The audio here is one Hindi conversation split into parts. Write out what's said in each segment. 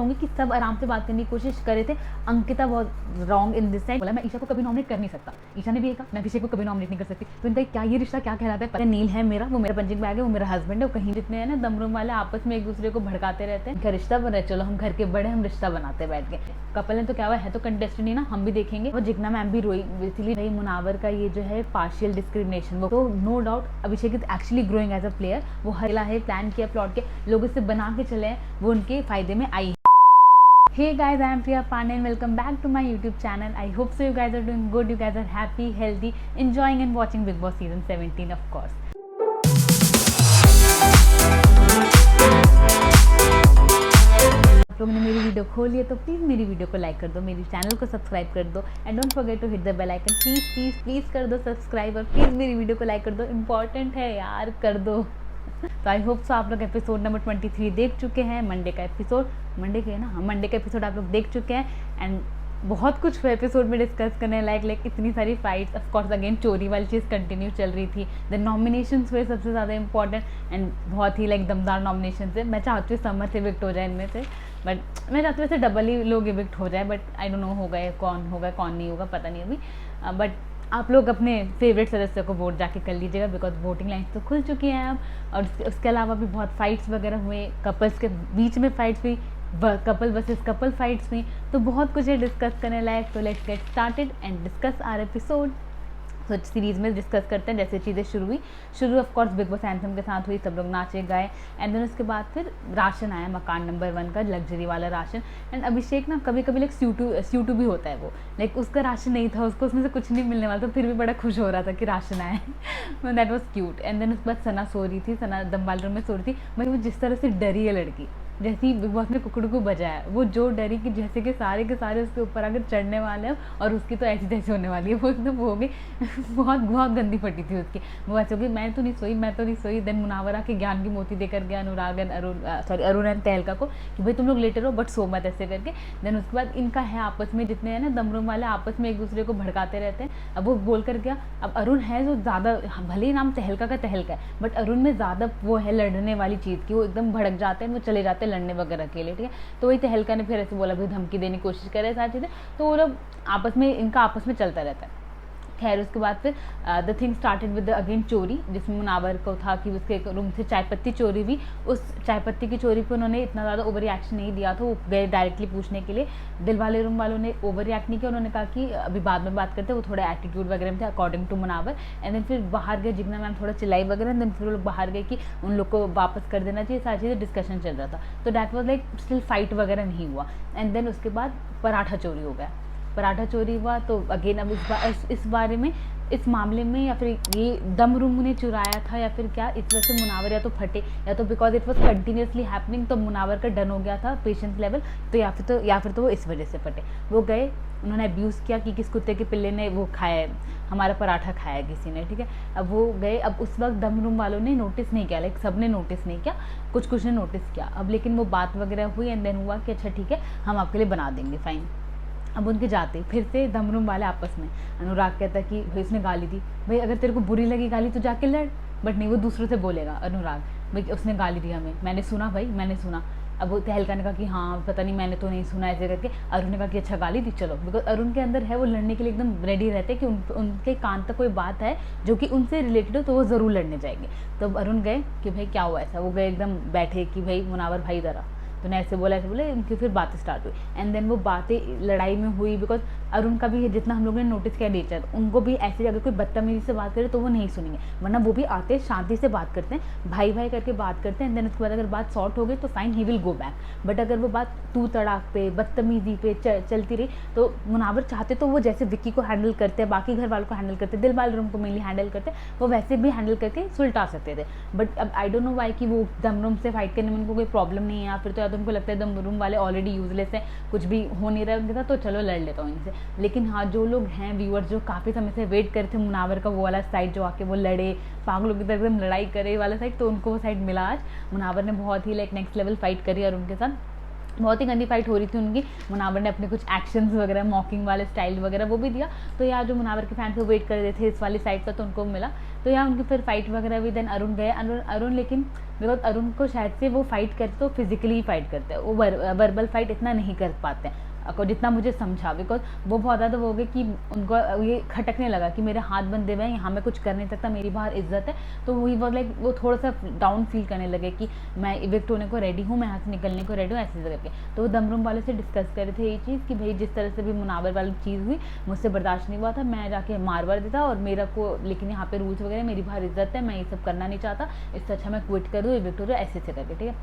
होंगे कि सब आराम से बात करने की कोशिश कर रहे थे। अंकिता बहुत रॉन्ग इन दिस साइड, बोला मैं ईशा को कभी नॉमिनेट कर नहीं सकता। ईशा ने भी कहा मैं अभिषेक को कभी नॉमिनेट नहीं कर सकती। तो इनका क्या ये रिश्ता क्या कहलाता है? नील है मेरा, वो मेरा पंचिंग बैग है, वो मेरा हस्बैंड है। वो कहीं जितने हैं ना दमरूम वाले आपस में एक दूसरे को भड़काते रहते हैं। इनका रिश्ता बना, चलो हम घर के बड़े, हम रिश्ता बनाते बैठ के। कपल ने तो क्या हुआ है, तो कंटेस्टेंट ही ना, हम भी देखेंगे। और जिग्ना मैम भी रोई बेसिकली भाई मुनावर का ये जो है पार्शियल डिस्क्रिमिनेशन, वो तो no doubt Abhishek is actually growing as a player. वो हला है, प्लान किया, प्लॉट के लोग इससे बना के चले हैं, वो उनके फायदे में आई। Hey guys, I am Priya Pandey and welcome back to my YouTube channel. I hope so you guys are doing good, you guys are happy, healthy, enjoying and watching Big Boss season 17 of course. आप लोगों ने मेरी वीडियो खोली है तो प्लीज़ मेरी वीडियो को लाइक कर दो, मेरी चैनल को सब्सक्राइब कर दो and don't forget to hit the bell icon. Please please please कर दो सब्सक्राइब और प्लीज़ मेरी वीडियो को लाइक कर दो, इम्पॉर्टेंट है यार, कर दो। तो आई होप सो आप लोग एपिसोड नंबर 23 देख चुके हैं। मंडे का एपिसोड, मंडे के है ना, मंडे का एपिसोड आप लोग देख चुके हैं एंड बहुत कुछ एपिसोड में डिस्कस करने लाइक इतनी सारी फाइट्स। ऑफ कोर्स अगेन चोरी वाली चीज़ कंटिन्यू चल रही थी। द नॉमिनेशंस हुए सबसे ज़्यादा इंपॉर्टेंट एंड बहुत ही दमदार नॉमिनेशन है। मैं चाहती हूँ समर से इविक्ट हो जाए इनमें से, बट मैं चाहती हूँ वैसे डबल ही लोग इविक्ट हो जाए, बट आई डोंट नो होगा कौन होगा कौन नहीं होगा पता नहीं अभी। बट आप लोग अपने फेवरेट सदस्य को वोट जाके कर लीजिएगा बिकॉज वोटिंग लाइन्स तो खुल चुकी हैं अब। और उसके अलावा भी बहुत फाइट्स वगैरह हुए, कपल्स के बीच में फाइट्स हुई, कपल वर्सेस कपल फाइट्स हुई, तो बहुत कुछ है डिस्कस करने लायक। तो let's get started and discuss our episode. तो सीरीज़ में डिस्कस करते हैं जैसे चीज़ें शुरू of course Bigg Boss anthem के साथ हुई, सब लोग नाचे गाए एंड देन उसके बाद फिर राशन आया, मकान नंबर 1 का लग्जरी वाला राशन। एंड अभिषेक ना कभी कभी स्यूटू भी होता है वो, उसका राशन नहीं था, उसको उसमें से कुछ नहीं मिलने वाला, तो फिर भी बड़ा खुश हो रहा था कि राशन आया। That was cute. And then उसके बाद सना सो रही थी, सना दमबाल रूम में सो रही थी। भाई वो जिस तरह से डरी है लड़की, जैसे ही बिग बॉस ने कुकड़ू को बजाया, वो जो डरी कि जैसे कि सारे के सारे उसके ऊपर आकर चढ़ने वाले हैं और उसकी तो ऐसी तैसी होने वाली है। वो एकदम वो भी बहुत बहुत गंदी फटी थी उसकी। वो ऐसे होगी मैं तो नहीं सोई। देन मुनावरा के ज्ञान की मोती देकर गया अनुराग एंड अरुण एंड तहलका को कि भाई तुम लोग लेटे रहो बट सो मत, ऐसे करके। देन उसके बाद इनका है आपस में जितने हैं ना दमरूम वाले आपस में एक दूसरे को भड़काते रहते हैं। अब वो बोल कर गया, अब अरुण है जो ज़्यादा, भले ही नाम तहलका का तहलका है बट अरुण में ज़्यादा वो है लड़ने वाली चीज़ की, वो एकदम भड़क जाते हैं, वो चले जाते हैं लड़ने वगैरह के लिए, ठीक है। तो वही तहलका ने फिर ऐसे बोला, भाई धमकी देने की कोशिश करे सारी चीज़ें, तो वो लोग इनका आपस में चलता रहता है। खैर उसके बाद फिर the thing started with again चोरी, जिसमें मुनावर को था कि उसके रूम से चाय पत्ती चोरी हुई। उस चाय पत्ती की चोरी पे उन्होंने इतना ज़्यादा ओवर रिएक्शन नहीं दिया था, वो गए डायरेक्टली पूछने के लिए। दिल वाले रूम वालों ने ओवर रिएक्ट नहीं किया, उन्होंने कहा कि अभी बाद में बात करते, वो थोड़ा एटीट्यूड वगैरह में थे according to Munawar. And then फिर बाहर गए, जिग्ना मैम थोड़ा चिल्लाई वगैरह, देन फिर वो लोग बाहर गए कि उन लोग को वापस कर देना चाहिए, सारी चीज़ें डिस्कशन चल रहा था। तो डैट वॉज स्टिल फाइट वगैरह नहीं हुआ। एंड देन उसके बाद पराठा चोरी हो गया, पराठा चोरी हुआ। तो अगेन अब इस बारे में, इस मामले में, या फिर ये दम रूम ने चुराया था या फिर क्या, इस वजह से मुनावर या तो फटे या तो because it was continuously happening, तो मुनावर का डन हो गया था पेशेंस लेवल, तो या फिर तो वो इस वजह से फटे। वो गए, उन्होंने अब्यूज़ किया कि किस कुत्ते के पिल्ले ने वो खाया, हमारा पराठा खाया किसी ने, ठीक है। अब वो गए, अब उस वक्त दम रूम वालों ने नोटिस नहीं किया, सब ने नोटिस नहीं किया, कुछ ने नोटिस किया। अब लेकिन वो बात वगैरह हुई एंड देन हुआ कि अच्छा ठीक है हम आपके लिए बना देंगे, फाइन। अब उनके जाते फिर से दमरूम वाले आपस में, अनुराग कहता कि भाई उसने गाली दी, भाई अगर तेरे को बुरी लगी गाली तो जाके लड़, बट नहीं, वो दूसरों से बोलेगा अनुराग, भाई उसने गाली दी हमें, मैंने सुना भाई मैंने सुना। अब वो तहलका ने कहा कि हाँ पता नहीं मैंने तो नहीं सुना, ऐसे करके। अरुण ने कहा कि अच्छा गाली दी, चलो, बिकॉज अरुण के अंदर है वो लड़ने के लिए एकदम रेडी रहते हैं कि उनके कान तक कोई बात है जो कि उनसे रिलेटेड हो तो वो ज़रूर लड़ने जाएंगे। तो अरुण गए कि भाई क्या हुआ ऐसा, वो गए एकदम बैठे कि भाई मुनावर भाई ज़रा, तो ऐसे बोले उनकी फिर बातें स्टार्ट हुई। एंड देन वो बातें लड़ाई में हुई बिकॉज अरुण का भी जितना हम लोगों ने नोटिस किया नेचर, उनको भी ऐसे अगर कोई बदतमीजी से बात करे तो वो नहीं सुनेंगे, वरना वो भी आते शांति से बात करते हैं, भाई भाई करके बात करते हैं। एंड देन उसके बाद अगर बात सॉर्ट हो गई तो fine, he will go back. But अगर वो बात तू तड़ाक पे बदतमीजी पे चलती रही तो मुनावर चाहते तो वो जैसे विक्की को हैंडल करते हैं, बाकी घर वालों को हैंडल करते, दिल वाले रूम को मेनली हैंडल करते, वो वैसे भी हैंडल करके सुलटा सकते थे। बट अब आई डोंट नो वाई कि वो दम रूम से फाइट करने में उनको कोई प्रॉब्लम नहीं है, या फिर तो या तो उनको लगता है दम रूम वाले ऑलरेडी यूजलेस है, कुछ भी हो नहीं रहा है उनके साथ, तो चलो लड़ लेता हूँ इनसे। लेकिन हाँ, जो लोग हैं व्यूअर्स जो काफ़ी समय से वेट करते थे मुनावर का वो वाला साइड, जो आके वो लड़े पागलों की तरह एकदम लड़ाई करे वाला साइड, तो उनको वो साइड मिला आज। मुनावर ने बहुत ही नेक्स्ट लेवल फाइट करी और उनके साथ बहुत ही गंदी फाइट हो रही थी उनकी। मुनावर ने अपने कुछ एक्शंस वगैरह मॉकिंग वाले स्टाइल वगैरह वो भी दिया, तो यार जो मुनावर के फैंस वो वेट कर रहे थे इस वाली साइड का, तो उनको मिला। तो यार उनकी फिर फाइट वगैरह भी। देन अरुण गए, अरुण लेकिन बिकॉज अरुण को शायद से वो फाइट करते तो फिजिकली फाइट करते हैं, वो वर्बल फाइट इतना नहीं कर पाते हैं जितना मुझे समझा, बिकॉज वो बहुत ज़्यादा वो हो गए कि उनको ये खटकने लगा कि मेरे हाथ बंधे हुए हैं, यहाँ मैं कुछ कर नहीं सकता, मेरी बाहर इज्जत है। तो वही वो लाइक वो थोड़ा सा डाउन फील करने लगे कि मैं इविक्ट होने को रेडी हूँ, मैं यहाँ से निकलने को रेडी हूँ, ऐसे करके। तो वो दमरूम वाले से डिस्कस कर रहे थे ये चीज़ कि भाई जिस तरह से भी मुनावर वाली चीज़ हुई मुझसे बर्दाश्त नहीं हुआ था, मैं जाके मारवाड़ देता और मेरा को, लेकिन यहाँ पे रूल्स वगैरह, मेरी बाहर इज्जत है, मैं ये सब करना नहीं चाहता, इससे अच्छा मैं क्विट कर दूँ, इविक्ट हो जाए, ऐसे करके। ठीक है,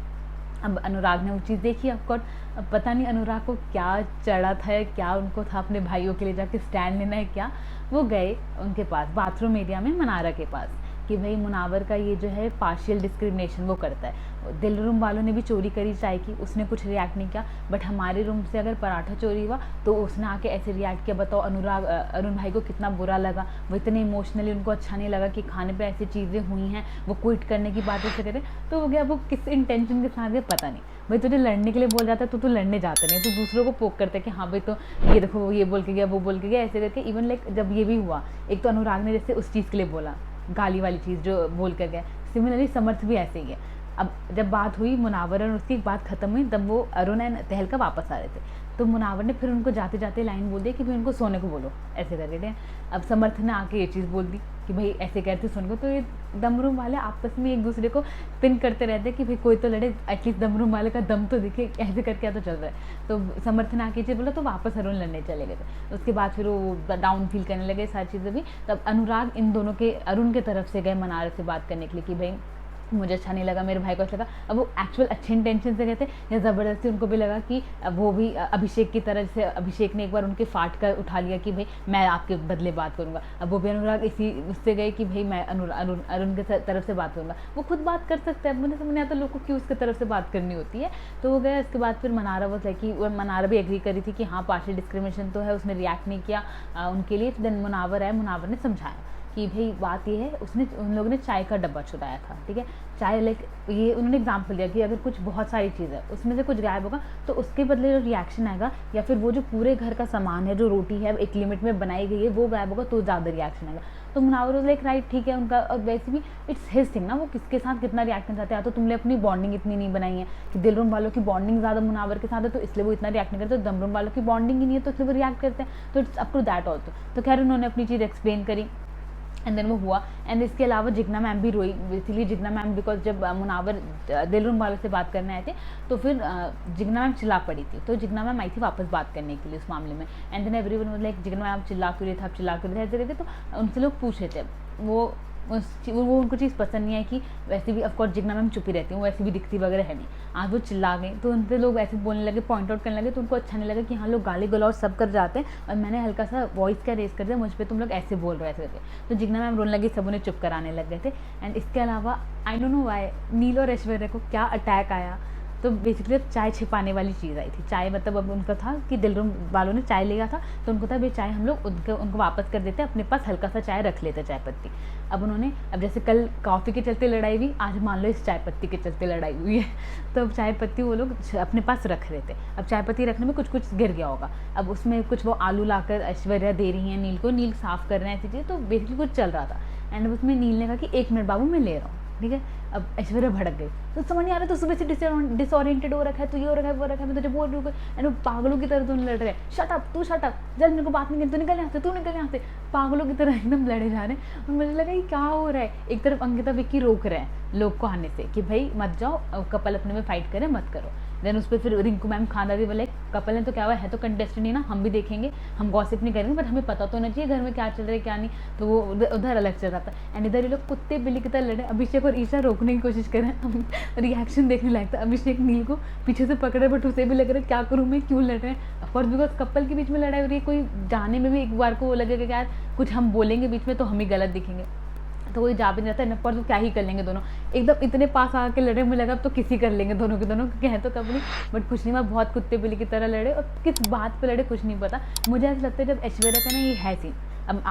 अब अनुराग ने वो चीज़ देखी ऑफकोर्स। अब पता नहीं अनुराग को क्या चढ़ा था, क्या उनको था अपने भाइयों के लिए जाके स्टैंड लेना है क्या। वो गए उनके पास बाथरूम एरिया में मनारा के पास कि भाई मुनावर का ये जो है पार्शियल डिस्क्रिमिनेशन वो करता है। दिल रूम वालों ने भी चोरी करी चाय की, उसने कुछ रिएक्ट नहीं किया, बट हमारे रूम से अगर पराठा चोरी हुआ तो उसने आके ऐसे रिएक्ट किया। बताओ अनुराग अरुण भाई को कितना बुरा लगा, वो इतने इमोशनली उनको अच्छा नहीं लगा कि खाने पे ऐसी चीज़ें हुई हैं, वो क्विट करने की बात ऐसे करें। तो वो गया, वो किस इंटेंशन के साथ गया पता नहीं। भाई तुझे लड़ने के लिए बोल जाता है तो तू लड़ने जाता नहीं, तो दूसरों को पोक करते कि हाँ भाई तो ये देखो वो ये बोल के गया, वो बोल के गया, ऐसे करके। इवन लाइक जब ये भी हुआ, एक तो अनुराग ने जैसे उस चीज़ के लिए बोला, गाली वाली चीज़ जो बोल कर गया, सिमिलरली समर्थ भी ऐसे ही है। अब जब बात हुई मुनावर और उसकी बात खत्म हुई, तब वो अरुण एंड तहलका वापस आ रहे थे, तो मुनावर ने फिर उनको जाते जाते लाइन बोल दी कि भाई उनको सोने को बोलो, ऐसे करके। ठीक, अब समर्थ ने आके ये चीज़ बोल दी कि भाई ऐसे कहते सोने को। तो ये दमरूम वाले आपस में एक दूसरे को पिन करते रहते कि भाई कोई तो लड़े, एटलीस्ट दमरूम वाले का दम तो दिखे, ऐसे करके क्या तो चल रहा है। तो समर्थ ने आके चीज़ बोला, तो वापस अरुण लड़ने चले गए थे। उसके बाद फिर वो डाउन फील करने लगे सारी चीज़ें भी। तब अनुराग इन दोनों के, अरुण के तरफ से गए मनारा से बात करने के लिए कि भाई मुझे अच्छा नहीं लगा, मेरे भाई को अच्छा लगा। अब वो एक्चुअल अच्छे इंटेंशन से गए थे या ज़बरदस्ती उनको भी लगा कि वो भी अभिषेक की तरह से, अभिषेक ने एक बार उनके फाट कर उठा लिया कि भाई मैं आपके बदले बात करूंगा। अब वो भी अनुराग इसी उससे गए कि भाई मैं अरुण के तरफ से बात करूंगा। वो खुद बात कर सकता है, मुझे समझ नहीं आता लोग को क्यों उसकी तरफ से बात करनी होती है। तो वो गया। इसके बाद फिर मनारा वो कि मनारा भी एग्री करी थी कि हाँ पार्शियल डिस्क्रिमिनेशन तो है, उसने रिएक्ट नहीं किया उनके लिए। देन मुनावर है, मुनावर ने समझाया कि भाई बात ये है, उसने उन लोगों ने चाय का डब्बा चुराया था। ठीक है, चाय लाइक ये उन्होंने एग्जाम्पल दिया कि अगर कुछ बहुत सारी चीज़ है उसमें से कुछ गायब होगा तो उसके बदले जो रिएक्शन आएगा, या फिर वो जो पूरे घर का सामान है, जो रोटी है एक लिमिट में बनाई गई है, वो गायब होगा तो ज़्यादा रिएक्शन आएगा। तो मुनावर लाइक राइट, ठीक है उनका। और वैसे भी इट्स हिज थिंग ना, वो किसके साथ कितना रिएक्ट करना चाहते हैं। तो तुमने अपनी बॉन्डिंग इतनी नहीं बनाई है कि दिलरूम वालों की बॉन्डिंग ज़्यादा मुनावर के साथ है तो इसलिए वो इतना रिएक्ट नहीं करते, तो दमरूम वालों की बॉन्डिंग ही नहीं है तो इसलिए वो रिएक्ट करते हैं। तो it's up to that also. तो खैर उन्होंने अपनी चीज़ एक्सप्लेन करी एंड देन वो हुआ। एंड इसके अलावा जिग्ना मैम भी रोई, बेसिकली जिग्ना मैम बिकॉज जब मुनावर दिलरूम वालों से बात करने आए थे तो फिर जिग्ना मैम चिल्ला पड़ी थी, तो जिग्ना मैम आई थी वापस बात करने के लिए उस मामले में। And then everyone was like Jigna ma'am चिल्ला क्यों रहे थे, आप चिल्ला क्यों रहे थे, ऐसे करके। तो उनसे लोग पूछ रहे थे, वो उनको चीज़ पसंद नहीं है कि वैसे भी ऑफकोर्स जिग्ना मैम चुप ही रहती हूँ, वैसे भी दिखती वगैरह है नहीं। आज वो चिल्ला गई तो उनसे लोग ऐसे बोलने लगे, पॉइंट आउट करने लगे, तो उनको अच्छा नहीं लगा कि हाँ लोग गाली गलौज सब कर जाते हैं और मैंने हल्का सा वॉइस का रेस कर दिया, मुझ पर तुम लोग ऐसे बोल रहे थे। तो जिग्ना मैम रोने लगी, सब उन्हें चुप कराने लग गए थे। एंड इसके अलावा आई डोंट नो व्हाई नील और ऐश्वर्या को क्या अटैक आया। तो बेसिकली चाय छिपाने वाली चीज़ आई थी। चाय मतलब अब उनका था कि दिलरूम वालों ने चाय लिया था तो उनको था भाई चाय हम लोग उनको वापस कर देते, अपने पास हल्का सा चाय रख लेते, चाय पत्ती। अब उन्होंने, अब जैसे कल कॉफ़ी के चलते लड़ाई हुई, आज मान लो इस चाय पत्ती के चलते लड़ाई हुई है। तो अब चाय पत्ती वो लोग अपने पास रख रहे थे। अब चाय पत्ती रखने में कुछ गिर गया होगा, अब उसमें कुछ वो आलू लाकर ऐश्वर्या दे रही हैं नील को, नील साफ़ कर रहे हैं ऐसी चीज़। तो बेसिकली कुछ चल रहा था एंड उसमें नील ने कहा कि 1 मिनट बाबू मैं ले रहा हूँ। ठीक है, अब ऐश्वर्या भड़क गई, तो समझ नहीं आ रहा, तो सुबह से डिसओरिएंटेड हो रखा है, तो ये हो रखा है वो रखा है, मैं तुझे बोल रही हूँ। एंड वो पागलों की तरह दोनों लड़ रहे हैं, शट अप, तू शट अप, जल्द मेरे को बात नहीं करनी, तू निकल यहाँ से, तू निकल यहाँ से। पागलों की तरह एकदम लड़े जा रहे हैं। और मुझे लगा ये क्या हो रहा है। एक तरफ अंकिता विक्की रोक रहे हैं लोग को आने से कि भाई मत जाओ, कपल अपने में फाइट करें, मत करो। देन उस पर फिर रिंकू मैम खाना भी बोले कपल है तो क्या हुआ है, तो कंटेस्टेंट ही ना, हम भी देखेंगे, हम गॉसिप नहीं करेंगे, बट हमें पता तो होना चाहिए घर में क्या चल रहा है क्या नहीं। तो वो उधर अलग चल रहा था एंड इधर ये लोग कुत्ते बिल्ली की तरह लड़े। अभिषेक और ईशा रोकने की कोशिश करें, रिएक्शन देखने लायक था। अभिषेक नील को पीछे से पकड़े बट उसे भी लग रहा है क्या करूँ मैं, क्यों लड़ रहे हैं। ऑफकोर्स बिकॉज कपल के बीच में लड़ाई हो रही है, कोई जाने में भी एक बार को वो लगेगा कि यार कुछ हम बोलेंगे बीच में तो हम ही गलत दिखेंगे, तो कोई जा भी नहीं रहता। पर तो क्या ही कर लेंगे दोनों, एकदम इतने पास आके लड़े, मुझे लगा अब तो किसी कर लेंगे दोनों के दोनों, क्योंकि है तो कब नहीं। बट कुछ नहीं, मैं बहुत कुत्ते बिल्ली की तरह लड़े और किस बात पे लड़े कुछ नहीं पता। मुझे ऐसा लगता है जब ऐश्वर्या का ना ये है सीन, अब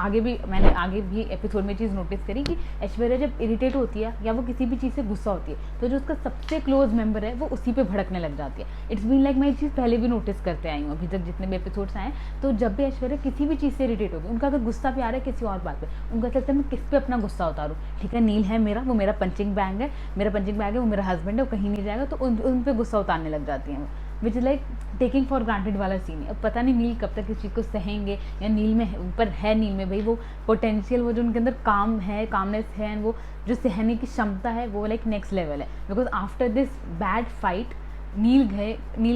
मैंने आगे भी एपिसोड में चीज़ नोटिस करी कि ऐश्वर्या जब इरिटेट होती है या वो किसी भी चीज़ से गुस्सा होती है तो जो उसका सबसे क्लोज मेंबर है वो उसी पे भड़कने लग जाती है। इट्स बीन लाइक मैं ये चीज़ पहले भी नोटिस करते आई हूँ अभी तक जितने भी एपिसोड्स आए। तो जब भी ऐश्वर्या किसी भी चीज़ से इरिटेट होगी, उनका अगर गुस्सा भी आ रहा है किसी और बात पर, उनका चलता है मैं किस पे अपना गुस्सा उतारूँ। ठीक है, नील है मेरा, वो मेरा पंचिंग बैग है, वो मेरा हस्बैंड है, वो कहीं नहीं जाएगा, तो उन पर गुस्सा उतारने लग जाती हैं वो, which is like taking for granted वाला सीन है। अब पता नहीं नील कब तक इस चीज़ को सहेंगे, या नील में पर है, नील में भाई वो पोटेंशियल, वो जो उनके अंदर कामनेस है एंड वो जो सहने की क्षमता है वो लाइक नेक्स्ट लेवल है। Because after this bad fight Neel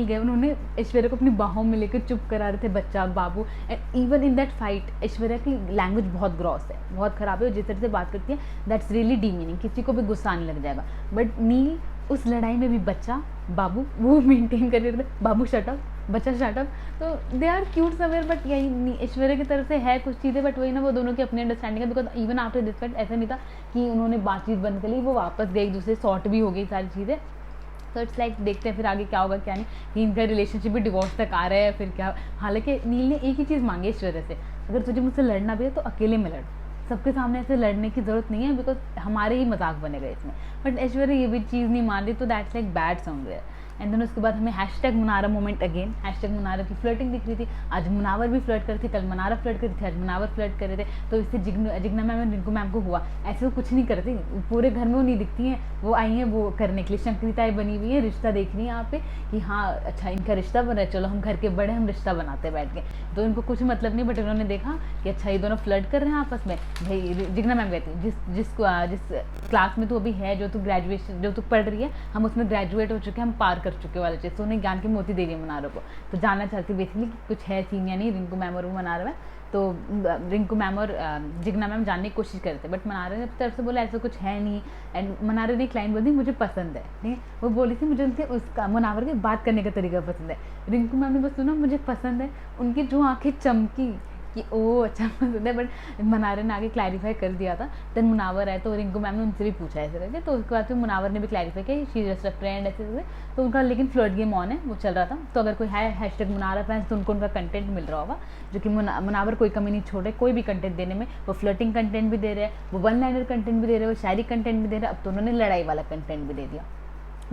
गए, उन्होंने ऐश्वर्या को अपनी बाहों में लेकर चुप करा रहे थे, बच्चा बाबू। And even in that fight Aishwarya की लैंग्वेज बहुत ग्रॉस है, बहुत ख़राब है, जिस तरह से बात करती है दैट्स रियली डीमीनिंग, किसी को भी गुस्सा आने लग जाएगा। बट नील उस लड़ाई में भी बच्चा बाबू वो मेंटेन कर रहे थे, बाबू शटअप, बच्चा शटअप। तो they are cute somewhere, but यही ऐश्वर्या की तरफ से है कुछ चीज़ें, बट वही ना वो दोनों की अपनी अंडरस्टैंडिंग है। Because even after this fight ऐसा नहीं था कि उन्होंने बातचीत बंद कर ली, वो वापस गए, एक दूसरे सॉर्ट भी हो गई सारी चीज़ें। तो इट्स लाइक देखते हैं फिर आगे क्या होगा क्या नहीं, कि इनका रिलेशनशिप भी डिवोर्स तक आ रहा है फिर क्या। हालांकि नील ने एक ही चीज़ मांगी ऐश्वर्या से, अगर तुझे मुझसे लड़ना भी है तो अकेले में लड़, सबके सामने ऐसे लड़ने की ज़रूरत नहीं है, बिकॉज हमारे ही मजाक बनेगा इसमें। बट ऐश्वर्या ये भी चीज़ नहीं मान रही, तो that's like bad somewhere. And then उसके बाद हमें hashtag Munara moment again, hashtag Munara की फ्लर्टिंग दिख रही थी। आज मुनावर भी फ्लर्ट कर रहे थे, कल मनारा फ्लर्ट कर रही थी, आज मुनावर फ्लर्ट कर रहे थे। तो इससे जिग्ना मैम और रिंकू मैम को हुआ, ऐसे वो कुछ नहीं करती, पूरे घर में वो नहीं दिखती हैं, वो आई हैं वो करने के लिए, शंकरिताएँ बनी हुई है, रिश्ता देख रही है यहाँ पे कि हाँ अच्छा इनका रिश्ता बन रहा है, चलो हम घर के बड़े हम रिश्ता बनाते हैं बैठ के। तो इनको कुछ मतलब नहीं, बट उन्होंने देखा कि अच्छा ये दोनों फ्लर्ट कर रहे हैं आपस में। भाई जिग्ना मैम कहती है जिस क्लास में तू अभी है, जो तू ग्रेजुएशन जो तू पढ़ रही है, हम उसमें ग्रेजुएट हो चुके हैं, हम पार कर चुके वाला चीज़। तो उन्हें ज्ञान की मोती दे रही है मनारों को, तो जानना चाहती बेसिकली कुछ है सीन या नहीं रिंकू मैम और वो मनारा में। तो रिंकू मैम और जिग्ना मैम जानने की कोशिश करते, बट मनारा ने तरफ से बोला ऐसा कुछ है नहीं। एंड मनारा ने एक लाइन बोली मुझे पसंद है, ठीक है, वो बोली थी मुझे उनसे उसका मुनावर के बात करने का तरीका पसंद है। रिंकू मैम ने बस सुना मुझे पसंद है, उनकी जो आंखें चमकी कि ओ अच्छा पसंद है। बट मनारे ने आगे क्लैरिफाई कर दिया था। देन मुनावर आए तो रिंकू मैम ने उनसे भी पूछा ऐसे करके, तो उसके बाद फिर मुनावर ने भी क्लैरिफाई किया शी जस्ट अ फ्रेंड ऐसे। तो उनका लेकिन फ्लर्ट गेम ऑन है, वो चल रहा था। तो अगर कोई है हैशटैग मुनारा फैंस तो उनको उनका कंटेंट मिल रहा होगा, जो कि मुनावर कोई कमी नहीं छोड़े कोई भी कंटेंट देने में। वो फ्लर्टिंग कंटेंट भी दे रहे हैं, वो वन लाइनर कंटेंट भी दे रहे हैं, वो शायरी कंटेंट भी दे रहे हैं, अब तो उन्होंने लड़ाई वाला कंटेंट भी दे दिया।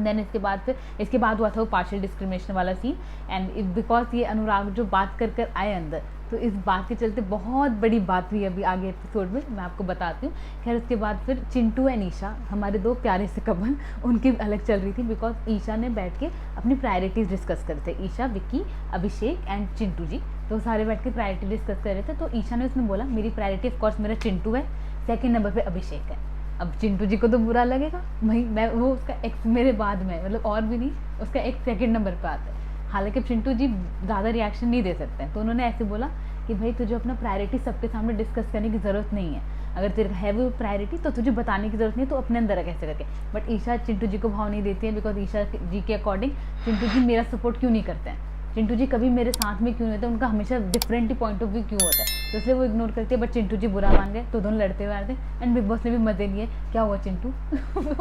देन इसके बाद हुआ था वो पार्शियल डिस्क्रिमिनेशन वाला सीन। एंड बिकॉज ये अनुराग जो बात कर आए अंदर, तो इस बात के चलते बहुत बड़ी बात हुई अभी आगे एपिसोड में, मैं आपको बताती हूँ। खैर उसके बाद फिर चिंटू एंड ईशा, हमारे दो प्यारे से कपल, उनकी अलग चल रही थी। बिकॉज ईशा ने बैठ के अपनी प्रायोरिटीज़ डिस्कस कर रहे थे, ईशा, विक्की, अभिषेक एंड चिंटू जी, तो सारे बैठ के प्रायोरिटी डिस्कस कर रहे थे। तो ईशा ने उसमें बोला मेरी प्रायोरिटी ऑफकोर्स मेरा चिंटू है, सेकेंड नंबर पर अभिषेक है। अब चिंटू जी को तो बुरा लगेगा, भाई मैं वो उसका एक्स मेरे बाद में, मतलब और भी नहीं, उसका एक सेकंड नंबर पे आता है। हालांकि चिंटू जी ज़्यादा रिएक्शन नहीं दे सकते हैं, तो उन्होंने ऐसे बोला कि भाई तुझे अपना प्रायोरिटी सबके सामने डिस्कस करने की ज़रूरत नहीं है, अगर तेरे है वो प्रायोरिटी तो तुझे बताने की ज़रूरत नहीं है, तो अपने अंदर कैसे करके। बट ईशा चिंटू जी को भाव नहीं देती है, बिकॉज ईशा जी के अकॉर्डिंग चिंटू जी मेरा सपोर्ट क्यों नहीं करते हैं, चिंटू जी कभी मेरे साथ में क्यों नहीं होते, उनका हमेशा different he point of view क्यों होता है, तो इसलिए वो इग्नोर करते हैं। बट चिंटू जी बुरा मान गए, तो दोनों लड़ते हुए आ रहे थे। एंड बिग बॉस ने भी मजे लिए, क्या हुआ चिंटू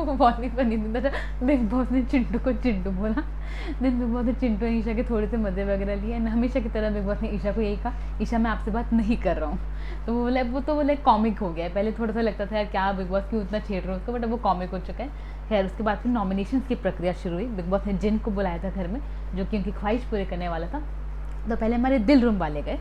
बहुत ही फनी था, बिग बॉस ने चिंटू को चिंटू बोला। देन बिग बॉस ने चिंटू और ईशा के थोड़े से मजे वगैरह लिए। एंड हमेशा की तरह बिग बॉस ने ईशा को यही कहा, ईशा मैं आपसे बात नहीं कर रहा हूँ। तो वो तो लाइक कॉमिक हो गया है, पहले थोड़ा सा लगता था यार क्या बिग बॉस क्यों उतना छेड़ रहे हो उसको, बट अब वो कॉमिक हो चुका है। खैर उसके बाद फिर नॉमिनेशन की प्रक्रिया शुरू हुई। बिग बॉस ने जिन को बुलाया था घर में, जो कि उनकी ख्वाहिश पूरी करने वाला था। तो पहले हमारे दिल रूम वाले गए,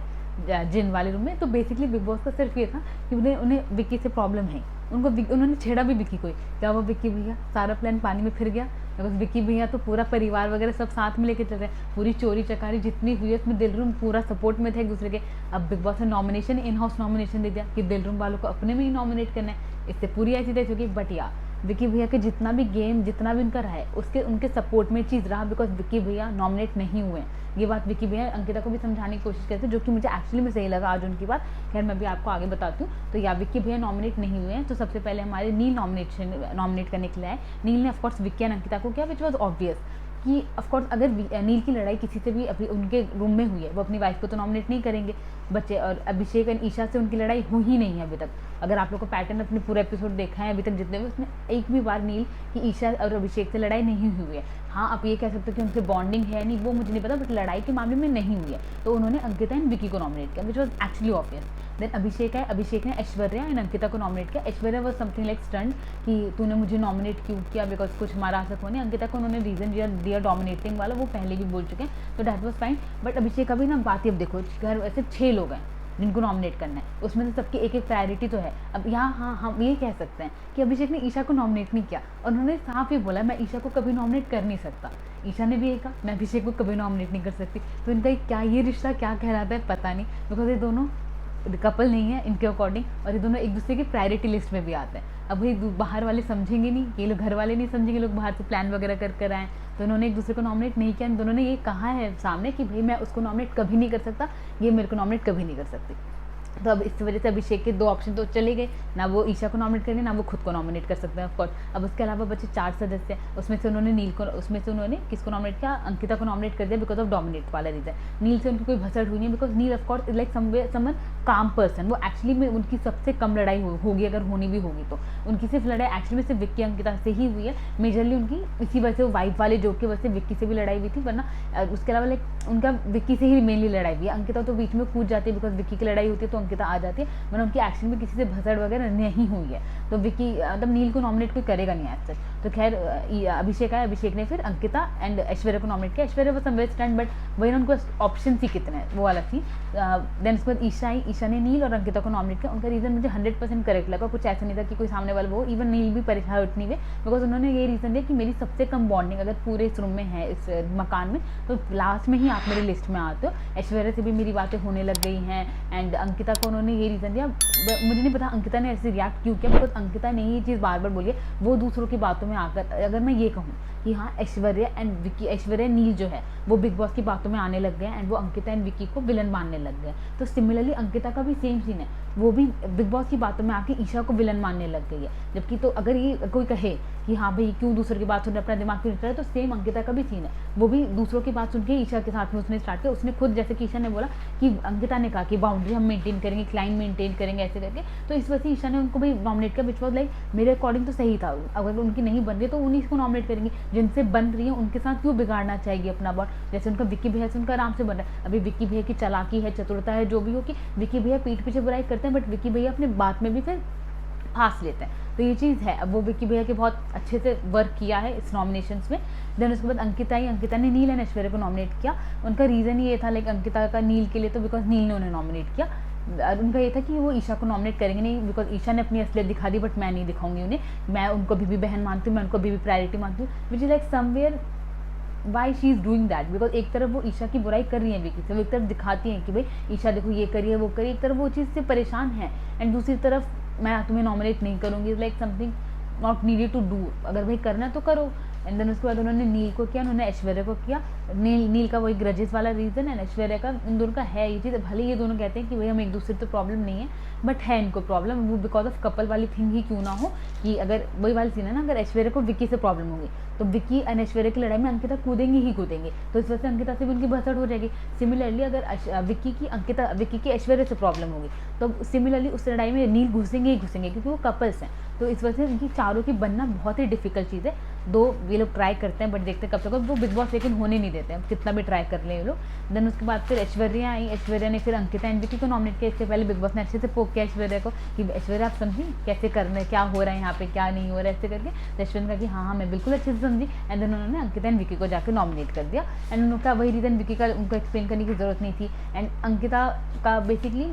जिन वाले रूम में। तो बेसिकली बिग बॉस का सिर्फ ये था कि उन्हें विक्की से प्रॉब्लम है, उन्होंने छेड़ा भी विक्की को, क्या वो विक्की भैया, सारा प्लान पानी में फिर गया। बिकॉज विक्की भैया तो पूरा परिवार वगैरह सब साथ में लेके चल रहे हैं, पूरी चोरी चकारी जितनी हुई है उसमें दिल रूम पूरा सपोर्ट में थे एक दूसरे के। अब बिग बॉस ने नॉमिनेशन इन हाउस नॉमिनेशन दे दिया कि दिल रूम वालों को अपने में ही नॉमिनेट करना है, इससे पूरी ऐसी तय चुकी। बट या विक्की भैया के जितना भी गेम जितना भी उनका रहा है उनके सपोर्ट में चीज़ रहा, बिकॉज विक्की भैया नॉमिनेट नहीं हुए हैं। ये बात विक्की भैया अंकिता को भी समझाने की कोशिश करते, जो कि मुझे एक्चुअली में सही लगा आज उनकी बात। खैर मैं भी आपको आगे बताती हूँ। तो या विक्की भैया नॉमिनेट नहीं हुए हैं, तो सबसे पहले हमारे नील नॉमिनेट करने के लिए आए। नील ने ऑफकोर्स विक्की एंड अंकिता को किया, विच वॉज ऑब्वियस कि ऑफकोर्स अगर नील की लड़ाई किसी से भी अभी उनके रूम में हुई है, वो अपनी वाइफ को तो नॉमिनेट नहीं करेंगे बच्चे। और अभिषेक एंड ईशा से उनकी लड़ाई हुई ही नहीं है अभी तक, अगर आप लोग को पैटर्न अपने पूरा एपिसोड देखा है अभी तक जितने भी, उसमें एक भी बार नील की ईशा और अभिषेक से लड़ाई नहीं हुई है। हाँ, आप ये कह सकते हो कि उनसे बॉन्डिंग है नहीं, वो मुझे नहीं पता, बट लड़ाई के मामले में नहीं हुई है। तो उन्होंने अंकिता एंड विकी को नॉमिनेट किया, which was actually obvious. Then Abhishek है, अभिषेक ने ऐश्वर्या एंड अंकिता को नॉमिनेट किया। Aishwarya was something like stunt कि तूने मुझे नॉमिनेट क्यों किया, बिकॉज कुछ हमारा आसक होने। अंकिता को उन्होंने रीजन दिया डोमिनेटिंग वाला, वो पहले भी बोल चुके हैं, तो डैट वॉज फाइन। बट अभिषेक का भी ना बात ही, अब देखो घर वैसे 6 लोग हैं जिनको नॉमिनेट करना है, उसमें से सबकी एक एक प्रायोरिटी तो है। अब यहाँ हाँ हम ये कह सकते हैं कि अभिषेक ने ईशा को नॉमिनेट नहीं किया, और उन्होंने साफ ही बोला मैं ईशा को कभी नॉमिनेट कर नहीं सकता। ईशा ने भी ये कहा मैं अभिषेक को कभी नॉमिनेट नहीं कर सकती। तो इनका क्या ये रिश्ता क्या कहलाता है पता नहीं, बिकॉज ये दोनों कपल नहीं है इनके अकॉर्डिंग, और ये दोनों एक दूसरे की प्रायोरिटी लिस्ट में भी आते हैं। अब भाई बाहर वाले समझेंगे नहीं, ये लोग घर वाले नहीं समझेंगे, लोग बाहर से प्लान वगैरह कर आए, तो उन्होंने एक दूसरे को नॉमिनेट नहीं किया। इन दोनों ने ये कहा है सामने कि भाई मैं उसको नॉमिनेट कभी नहीं कर सकता, ये मेरे को नॉमिनेट कभी नहीं कर सकती। तो अब इस वजह से अभिषेक के 2 ऑप्शन तो चले गए, ना वो ईशा को नॉमिनेट करेंगे ना वो खुद को नॉमिनेट कर सकते हैं ऑफकोर्स। अब उसके अलावा बचे 4 सदस्य, उसमें से उन्होंने किसको नॉमिनेट किया, अंकिता को नॉमिनेट कर दिया बिकॉज ऑफ डोमिनेट वाला रीजन। नील से उनकी कोई भसड़ हुई नहीं, because Neel of course is like someone calm person. वो एक्चुअली में उनकी सबसे कम लड़ाई होगी, अगर होनी भी होगी तो उनकी सिर्फ लड़ाई एक्चुअली में सिर्फ विक्की अंकिता से ही हुई है मेजरली उनकी, इसी वजह से वाइफ वाले जोक की वजह से विक्की से भी लड़ाई हुई थी, वरना उसके अलावा लाइक उनका विक्की से ही मेनली लड़ाई हुई है। अंकिता तो बीच में कूद जाती है, बिकॉज विक्की की लड़ाई होती है तो अंकिता आ जाती है, वरना उनकी एक्शन में किसी से भसड़ वगैरह नहीं हुई है। तो विक्की मतलब नील को नॉमिनेट कोई करेगा नहीं आज तक। तो खैर अभिषेक आया, अभिषेक ने फिर अंकिता एंड ऐश्वर्या को नॉमिनेट किया। ऐश्वर्या वो समवेयर स्टैंड, बट वही ना उनको ऑप्शन ही कितने हैं वो वाला थी। देन उसके बाद ईशा आई, ईशा ने नील और अंकिता को नॉमिनेट किया। उनका रीज़न मुझे 100% करेक्ट लगा, कुछ ऐसा नहीं था कि कोई सामने वाला वो, इवन नील भी परेशान हर्ट नहीं हुए, बिकॉज उन्होंने ये रीज़न दिया कि मेरी सबसे कम बॉन्डिंग अगर पूरे इस रूम में है, इस मकान में, तो लास्ट में ही आप मेरी लिस्ट में आते हो। ऐश्वर्या से भी मेरी बातें होने लग गई हैं, एंड अंकिता को उन्होंने ये रीज़न दिया। मुझे नहीं पता अंकिता ने ऐसे रिएक्ट क्यों किया, बिकॉज अंकिता ने ये चीज़ बार बार बोली है, वो दूसरों की बातों में आकर, अगर मैं ये कहूँ कि हाँ ऐश्वर्या एंड विक्की, ऐश्वर्या नील जो है वो बिग बॉस की बातों में आने लग गए एंड वो अंकिता एंड विक्की को विलन मानने लग गए। तो सिमिलरली अंकिता का भी सेम सीन है, वो भी बिग बॉस की बातों में आके ईशा को विलन मानने लग गई है। जबकि तो अगर ये कोई कहे कि हाँ भाई क्यों दूसरों की बात सुन अपना दिमाग क्यों निकल रहा है, तो सेम अंकिता का भी सीन है, वो भी दूसरों की बात सुन के ईशा के साथ में उसने स्टार्ट किया। उसने खुद, जैसे कि ईशा ने बोला कि अंकिता ने कहा कि बाउंड्री हम मेंटेन करेंगे, क्लाइंट मेंटेन करेंगे ऐसे करके, तो इस वजह से ईशा ने उनको भी नॉमिनेट किया, विच वॉज लाइक मेरे अकॉर्डिंग तो सही था। अगर उनकी नहीं बन रही तो उन्हीं को नॉमिनेट करेंगे, जिनसे बन रही है उनके साथ क्यों बिगाड़ना चाहिए अपना बॉन्ड। जैसे उनका विक्की भैया से उनका आराम से बन रहा है। अभी विक्की भैया की चालाकी है, चतुरता है, जो भी हो, कि विक्की भैया पीठ पीछे बुराई करते हैं, बट विक्की भैया अपने बात में भी फिर फांस लेते हैं। तो ये चीज़ है, अब वो विक्की भैया के बहुत अच्छे से वर्क किया है इस नॉमिनेशंस में। देन उसके बाद अंकिता आई, अंकिता ने नील एंड ऐश्वर्या को नॉमिनेट किया। उनका रीज़न ये था लाइक अंकिता का नील के लिए, तो बिकॉज नील ने उन्हें नॉमिनेट किया। उनका ये था कि वो ईशा को नॉमिनेट करेंगे नहीं, बिकॉज ईशा ने अपनी असलियत दिखा दी, बट मैं नहीं दिखाऊंगी उन्हें, मैं उनको अभी भी बहन मानती हूँ, मैं उनको अभी भी प्रायोरिटी मानती हूँ, which is like somewhere why she is doing that, because एक तरफ वो ईशा की बुराई कर रही है विक्की से, वो एक तरफ दिखाती हैं कि भाई ईशा देखो ये करिए वो करिए, एक तरफ वो चीज़ से परेशान है, एंड दूसरी तरफ मैं तुम्हें नॉमिनेट नहीं करूँगी, like something not needed to do, अगर भाई करना तो करो। एंड देन उसके बाद उन्होंने नील को किया, उन्होंने ऐश्वर्या को किया। नील का वही ग्रजेस वाला रीज़न है, ऐश्वर्या का इन दोनों का है ये चीज़, भले ये दोनों कहते हैं कि भाई हम एक दूसरे तो प्रॉब्लम नहीं है, बट है इनको प्रॉब्लम, वो बिकॉज ऑफ कपल वाली थिंग ही क्यों ना हो, कि अगर वही वाली सीन है ना, अगर ऐश्वर्या को विक्की से प्रॉब्लम होगी तो विक्की एंड ऐश्वर्या की लड़ाई में अंकिता कूदेंगे ही कूदेंगे, तो इस वजह से अंकिता से भी उनकी भसड़ हो जाएगी। सिमिलरली अगर विक्की की ऐश्वर्या से प्रॉब्लम होगी तो सिमिलरली उस लड़ाई में नील घुसेंगे ही घुसेंगे, क्योंकि वो कपल्स हैं। तो इस वजह से उनकी चारों की बनना बहुत ही डिफिकल्ट चीज़ है। दो ये लोग ट्राई करते हैं, बट देखते हैं कब तक, वो बिग बॉस लेकिन होने नहीं देते हैं, कितना भी ट्राई कर ले ये लोग। देन उसके बाद फिर ऐश्वर्या आई, ऐश्वर्या ने फिर अंकिता एंड विक्की को नॉमिनेट किया। इससे पहले बिग बॉस ने अच्छे से पोक किया ऐश्वर्या को कि ऐश्वर्या आप समझी कैसे करना है, क्या हो रहा है यहाँ पे, क्या नहीं हो रहा है, ऐसे करके। तो ऐश्वर्या ने कहा कि हाँ मैं बिल्कुल अच्छे से समझी, एंड देन उन्होंने अंकिता एंड विक्की को जाकर नॉमिनेट कर दिया। एंड उनका वही रीज़न विक्की का उनको एक्सप्लेन करने की जरूरत नहीं थी, एंड अंकिता का बेसिकली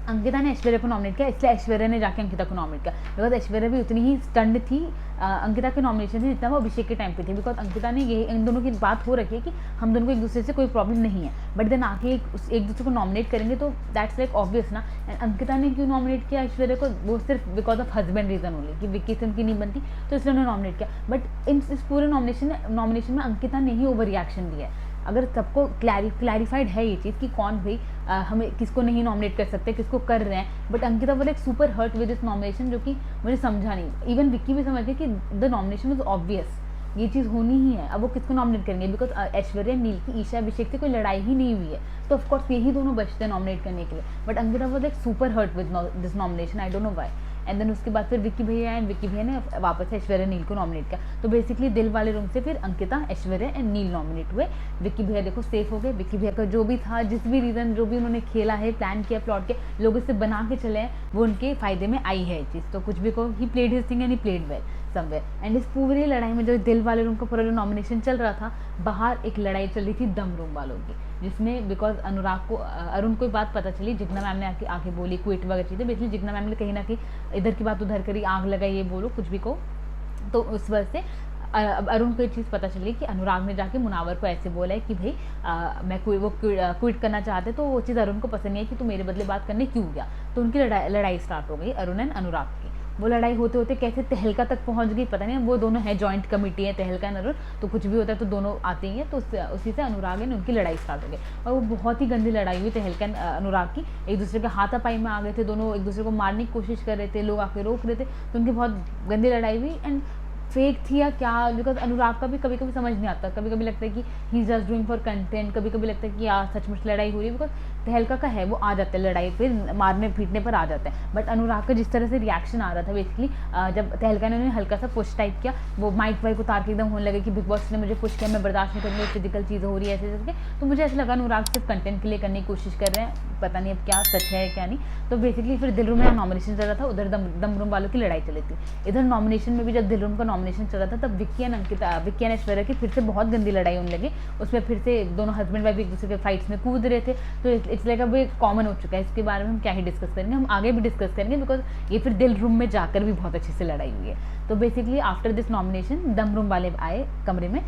अंकिता ने ऐश्वर्या को नॉमिनेट किया, इसलिए ऐश्वर्या ने जाके अंकिता को नॉमिनेट किया, बिकॉज ऐश्वर्या भी उतनी ही स्टंड थी अंकिता के नॉमिनेशन से जितना वो अभिषेक के टाइम पे थी, बिकॉज अंकिता ने ये इन दोनों की बात हो रखी है कि हम दोनों को एक दूसरे से कोई प्रॉब्लम नहीं है, बट देन आके एक दूसरे को नॉमिनेट करेंगे तो दैट्स लाइक ऑब्वियस ना। एंड अंकिता ने क्यों नॉमिनेट किया ऐश्वर्या को, वो सिर्फ because of husband reason only, कि विक्की से उनकी नहीं बनती तो इसलिए उन्होंने नॉमिनेट किया। बट इस पूरे नॉमिनेशन में अंकिता ने ही ओवर रिएक्शन दिया है। अगर सबको क्लैरिफाइड है ये चीज़ कि कौन भाई हमें किसको नहीं नॉमिनेट कर सकते, किसको कर रहे हैं, बट अंकिता वो like super hurt with this nomination, जो कि मुझे समझा नहीं। इवन विक्की भी समझ गई कि द नॉमिनेशन वाज ऑब्वियस, ये चीज़ होनी ही है। अब वो किसको नॉमिनेट करेंगे, बिकॉज ऐश्वर्या नील की ईशा अभिषेक से कोई लड़ाई ही नहीं हुई है, तो ऑफकोर्स यही दोनों बचते हैं नॉमिनेट करने के लिए। But Ankita was like super hurt with this nomination, I don't know why. And then उसके बाद फिर विक्की भैया एंड विक्की भैया ने वापस से ऐश्वर्या नील को नॉमिनेट किया। तो बेसिकली दिल वाले रूम से फिर अंकिता, ऐश्वर्या एंड नील नॉमिनेट हुए। विक्की भैया देखो सेफ हो गए। विक्की भैया का जो भी था, जिस भी रीज़न, जो भी उन्होंने खेला है, प्लान किया, प्लॉट के लोग इससे बना के चले हैं, वो उनके फायदे में आई है चीज़। तो कुछ भी कहो, he played his thing and he played well somewhere. And इस पूरी लड़ाई में जो दिल वाले रूम का पूरा जो नॉमिनेशन चल रहा था, बाहर एक लड़ाई चल रही थी दम रूम वालों की, जिसमें बिकॉज अनुराग को, अरुण को बात पता चली, जिग्ना मैम ने आके बोली क्विट वगैरह चीज़ें। बेसिकली जिग्ना मैम ने कहीं ना कहीं इधर की बात उधर करी, आग लगाई, ये बोलो कुछ भी कहो। तो उस वजह से अब अरुण को ये चीज़ पता चली कि अनुराग ने जाके मुनावर को ऐसे बोला है कि भाई मैं वो क्विट करना चाहते, तो वो चीज़ अरुण को पसंद नहीं है कि तू मेरे बदले बात करने क्यों गया। तो उनकी लड़ाई स्टार्ट हो गई अरुण एंड अनुराग की। वो लड़ाई होते होते कैसे तहलका तक पहुंच गई पता नहीं। वो दोनों है, जॉइंट कमेटी है तहलका एंड अरुण, तो कुछ भी होता है तो दोनों आते ही हैं। तो उसी से अनुराग एंड उनकी लड़ाई स्टार्ट हो गई, और वो बहुत ही गंदी लड़ाई हुई तहलका एंड अनुराग की। एक दूसरे के हाथापाई में आ गए थे दोनों, एक दूसरे को मारने की कोशिश कर रहे थे, लोग आके रोक रहे थे। तो उनकी बहुत गंदी लड़ाई हुई। एंड फेक थी या क्या, बिकॉज अनुराग का भी कभी कभी समझ नहीं आता। कभी कभी लगता है कि he is just doing for content, कभी कभी लगता है कि यार सचमुच लड़ाई हो रही है। बिकॉज तहलका का है, वो आ जाते हैं लड़ाई पे, मारने पीटने पर आ जाते हैं। बट अनुराग का जिस तरह से रिएक्शन आ रहा था बेसिकली, जब तहलका ने उन्हें हल्का सा पुश टाइप किया, वो माइक वाइक उतार के एकदम होने लगे कि बिग बॉस ने मुझे पुश किया, मैं बर्दाश्त नहीं करूँगी, फिजिकल चीज़ हो रही है ऐसे करके। तो मुझे ऐसा लगा अनुराग सिर्फ कंटेंट के लिए करने की कोशिश कर रहे हैं, पता नहीं अब क्या सच है क्या नहीं। तो बेसिकली फिर दिल रूम में नॉमिनेशन चल रहा था, उधर दम रूम वालों की लड़ाई चली थी। इधर नॉमिनेशन में भी जब दिल रूम का नॉमिनेशन चल रहा था, तब विक्की एंड ऐश्वर्या की फिर से बहुत गंदी लड़ाई होने लगी। उसमें फिर से दोनों हस्बैंड वाइफ एक दूसरे के फाइट्स में कूद रहे थे। तो इट्स लाइक अब कॉमन हो चुका है, इसके बारे में हम क्या ही डिस्कस करेंगे, हम आगे भी डिस्कस करेंगे, बिकॉज ये फिर दिल रूम में जाकर भी बहुत अच्छे से लड़ाई हुई है। तो बेसिकली आफ्टर दिस नॉमिनेशन दम रूम वाले आए कमरे में,